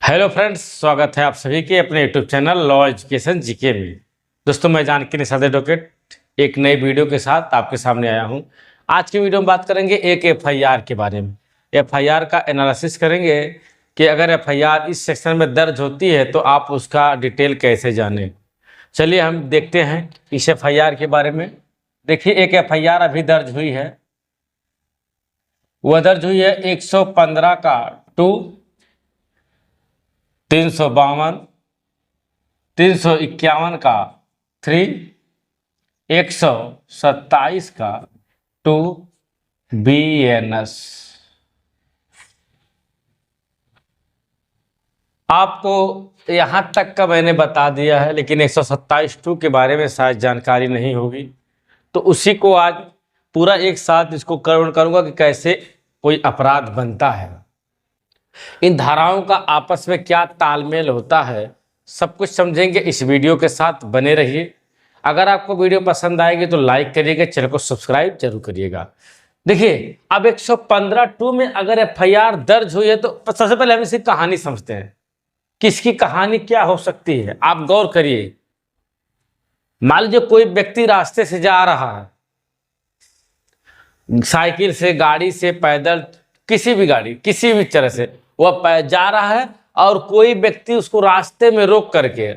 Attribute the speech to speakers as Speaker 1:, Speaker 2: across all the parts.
Speaker 1: Hello friends, स्वागत है आप सभी के अपने YouTube channel law education GK में। दोस्तों, मैं जानकी निषाद एडवोकेट एक नई वीडियो के साथ आपके सामने आया हूं। आज की वीडियो में बात करेंगे एक एफआईआर के बारे में। एफआईआर का एनालिसिस करेंगे कि अगर एफआईआर इस सेक्शन में दर्ज होती है तो आप उसका डिटेल कैसे जानें। चलिए हम देखते हैं इस एफआईआर के बारे में। देखिए, एक एफआईआर अभी दर्ज हुई है। वह दर्ज हुई है 115 का 2, 352, 351 का 3, 127 का 2 BNS। आपको यहां तक का मैंने बता दिया है, लेकिन 127(2) के बारे में शायद जानकारी नहीं होगी, तो उसी को आज पूरा एक साथ इसको कवर करूंगा कि कैसे कोई अपराध बनता है, इन धाराओं का आपस में क्या तालमेल होता है, सब कुछ समझेंगे। इस वीडियो के साथ बने रहिए। अगर आपको वीडियो पसंद आएगी तो लाइक करिएगा, चैनल को सब्सक्राइब जरूर करिएगा। देखिए, अब 115(2) में अगर एफआईआर दर्ज हुई है तो सबसे पहले हम इसकी कहानी समझते हैं कि इसकी कहानी क्या हो सकती है। आप गौर करिए, मान लीजिए कोई व्यक्ति रास्ते से जा रहा है, साइकिल से, गाड़ी से, पैदल, किसी भी गाड़ी, किसी भी तरह से वह जा रहा है और कोई व्यक्ति उसको रास्ते में रोक करके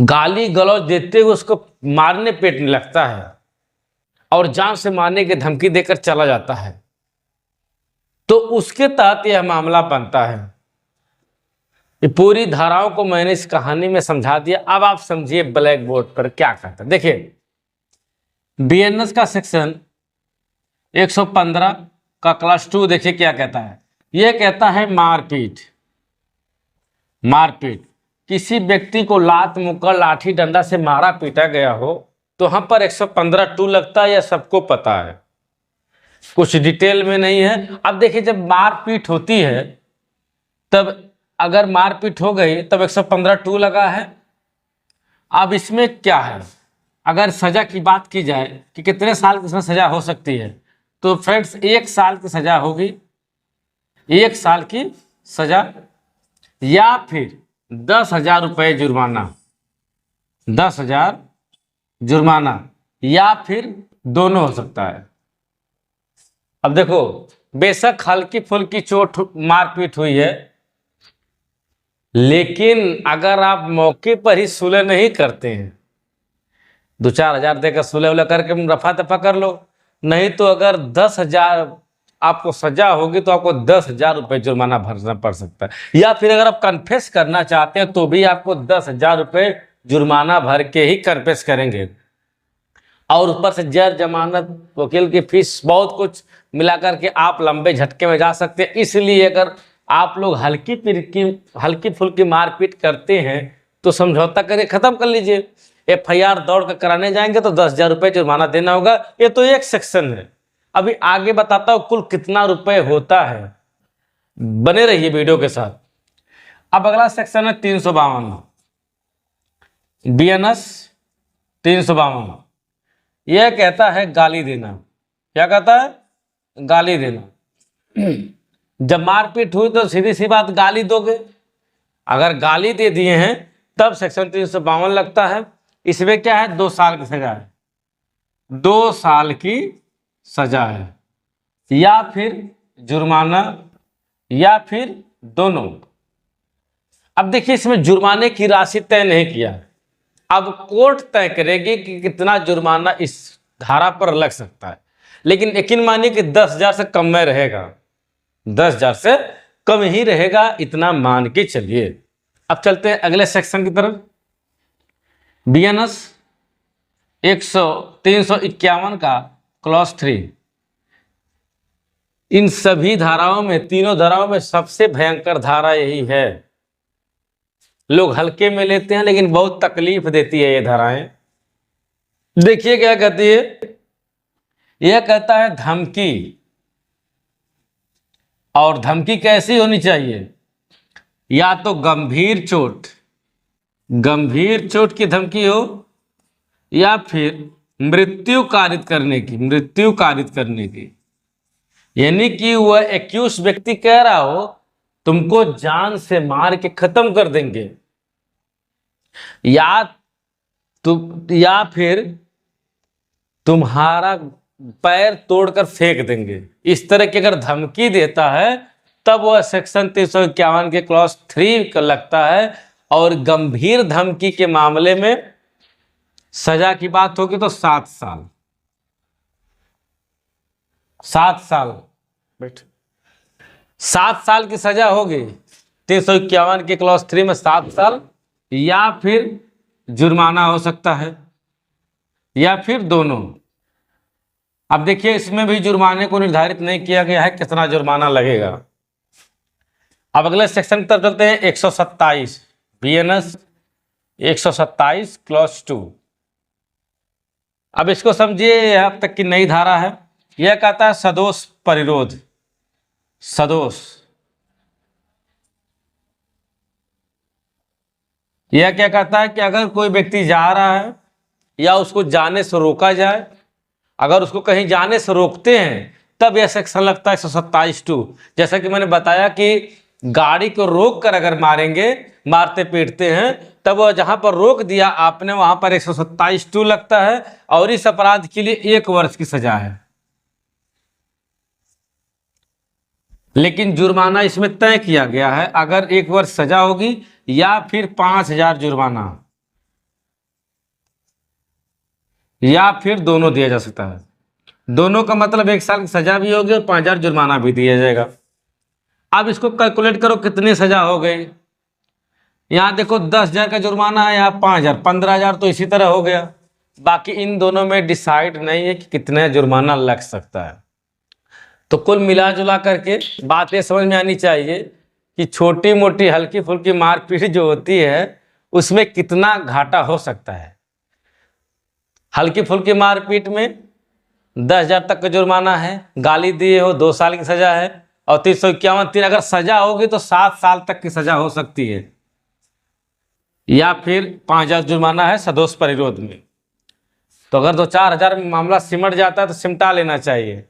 Speaker 1: गाली गलौज देते हुए उसको मारने पीटने लगता है और जान से मारने की धमकी देकर चला जाता है, तो उसके तहत यह मामला बनता है। ये पूरी धाराओं को मैंने इस कहानी में समझा दिया। अब आप समझिए ब्लैक बोर्ड पर क्या कहता है। देखिए, बीएनएस का सेक्शन 115 का क्लास 2 देखिए क्या कहता है। यह कहता है मारपीट। किसी व्यक्ति को लात मुक्का लाठी डंडा से मारा पीटा गया हो तो वहां पर 115(2) लगता है, यह सबको पता है, कुछ डिटेल में नहीं है। अब देखिए, जब मारपीट होती है तब अगर मारपीट हो गई तब 115(2) लगा है। अब इसमें क्या है, अगर सजा की बात की जाए कि कितने साल की इसमें सजा हो सकती है, तो फ्रेंड्स 1 साल की सजा होगी, 1 साल की सजा, या फिर 10,000 रुपये जुर्माना, 10,000 जुर्माना, या फिर दोनों हो सकता है। अब देखो, बेशक हल्की फुल्की चोट मारपीट हुई है, लेकिन अगर आप मौके पर ही सुलह नहीं करते हैं, 2-4 हज़ार देकर सुलह उलह करके रफा दफा कर लो, नहीं तो अगर 10,000 आपको सजा होगी तो आपको 10,000 रुपये जुर्माना भरना पड़ सकता है। या फिर अगर आप कन्फेस करना चाहते हैं तो भी आपको 10,000 रुपये जुर्माना भर के ही कन्फेस करेंगे, और ऊपर से जज, जमानत, वकील की फीस, बहुत कुछ मिलाकर के आप लंबे झटके में जा सकते हैं। इसलिए अगर आप लोग हल्की फुल्की मारपीट करते हैं तो समझौता करके खत्म कर लीजिए। एफआईआर दौड़ कर कराने जाएंगे तो 10,000 रुपये जुर्माना देना होगा। ये तो एक सेक्शन है, अभी आगे बताता हूं कुल कितना रुपए होता है। बने रहिए वीडियो के साथ। अब अगला सेक्शन है 352 बीएनएस 352। यह कहता है गाली देना। क्या कहता है? गाली देना। जब मारपीट हुई तो सीधी सी बात गाली दोगे। अगर गाली दे दिए हैं तब सेक्शन 352 लगता है। इसमें क्या है, 2 साल की सजा है, 2 साल की सजा है, या फिर जुर्माना, या फिर दोनों। अब देखिए, इसमें जुर्माने की राशि तय नहीं किया है। अब कोर्ट तय करेगी कि कितना जुर्माना इस धारा पर लग सकता है, लेकिन यकीन मानिए कि 10,000 से कम में रहेगा, 10,000 से कम ही रहेगा, इतना मान के चलिए। अब चलते हैं अगले सेक्शन की तरफ। बीएनएस 351 का क्लॉज 3। इन सभी धाराओं में, तीनों धाराओं में सबसे भयंकर धारा यही है। लोग हल्के में लेते हैं लेकिन बहुत तकलीफ देती है ये धाराएं। देखिए क्या कहती है। यह कहता है धमकी, और धमकी कैसी होनी चाहिए, या तो गंभीर चोट की धमकी हो, या फिर मृत्यु कारित करने की, यानी कि वह एक्यूज व्यक्ति कह रहा हो तुमको जान से मार के खत्म कर देंगे, या फिर तुम्हारा पैर तोड़कर फेंक देंगे। इस तरह की अगर धमकी देता है तब वह सेक्शन 351 के क्लॉज 3 का लगता है। और गंभीर धमकी के मामले में सजा की बात होगी तो 7 साल। 7 साल, बैठ 7 साल की सजा होगी 351 के क्लॉज 3 में 7 साल, या फिर जुर्माना हो सकता है, या फिर दोनों। अब देखिए इसमें भी जुर्माने को निर्धारित नहीं किया गया है कितना जुर्माना लगेगा। अब अगले सेक्शन की तरफ चलते हैं। 127 BNS 127 क्लॉज 2। अब इसको समझिए, अब तक की नई धारा है। यह कहता है सदोष परिरोध। सदोष यह क्या कहता है कि अगर कोई व्यक्ति जा रहा है या उसको जाने से रोका जाए, अगर उसको कहीं जाने से रोकते हैं तब यह सेक्शन लगता है 127(2). जैसा कि मैंने बताया कि गाड़ी को रोक कर अगर मारेंगे, मारते पीटते हैं, तब वह जहां पर रोक दिया आपने वहां पर 127(2) लगता है और इस अपराध के लिए 1 वर्ष की सजा है। लेकिन जुर्माना इसमें तय किया गया है, अगर 1 वर्ष सजा होगी या फिर 5,000 जुर्माना, या फिर दोनों दिया जा सकता है। दोनों का मतलब 1 साल की सजा भी होगी और 5,000 जुर्माना भी दिया जाएगा। अब इसको कैलकुलेट करो कितनी सजा हो गई। यहाँ देखो 10,000 का जुर्माना है, यहाँ 5,000, 15,000 तो इसी तरह हो गया। बाकी इन दोनों में डिसाइड नहीं है कि कितना जुर्माना लग सकता है। तो कुल मिला जुला करके बात ये समझ में आनी चाहिए कि छोटी मोटी हल्की फुल्की मारपीट जो होती है उसमें कितना घाटा हो सकता है। हल्की फुल्की मारपीट में 10,000 तक का जुर्माना है, गाली दिए हो 2 साल की सजा है, और 351(3) अगर सजा होगी तो 7 साल तक की सजा हो सकती है, या फिर 5,000 जुर्माना है सदोष परिरोध में। तो अगर 2-4 हज़ार में मामला सिमट जाता है तो सिमटा लेना चाहिए।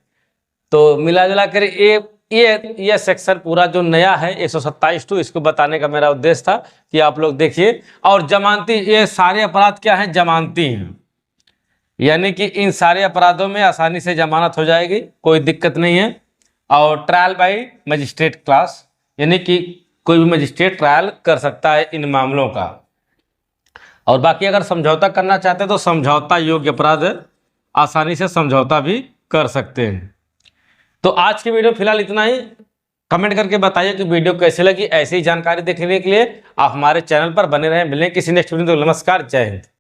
Speaker 1: तो मिला जुला कर ये सेक्शन पूरा जो नया है 127(2), इसको बताने का मेरा उद्देश्य था कि आप लोग देखिए। और जमानती, ये सारे अपराध क्या हैं? जमानती हैं, यानी कि इन सारे अपराधों में आसानी से जमानत हो जाएगी, कोई दिक्कत नहीं है। और ट्रायल बाय मजिस्ट्रेट क्लास, यानी कि कोई भी मजिस्ट्रेट ट्रायल कर सकता है इन मामलों का। और बाकी अगर समझौता करना चाहते हैं तो समझौता योग्य अपराध है, आसानी से समझौता भी कर सकते हैं। तो आज की वीडियो फिलहाल इतना ही। कमेंट करके बताइए कि वीडियो कैसे लगी। ऐसी ही जानकारी देखने के लिए आप हमारे चैनल पर बने रहें। मिलें किसी नेक्स्ट वीडियो। तो नमस्कार, जय हिंद।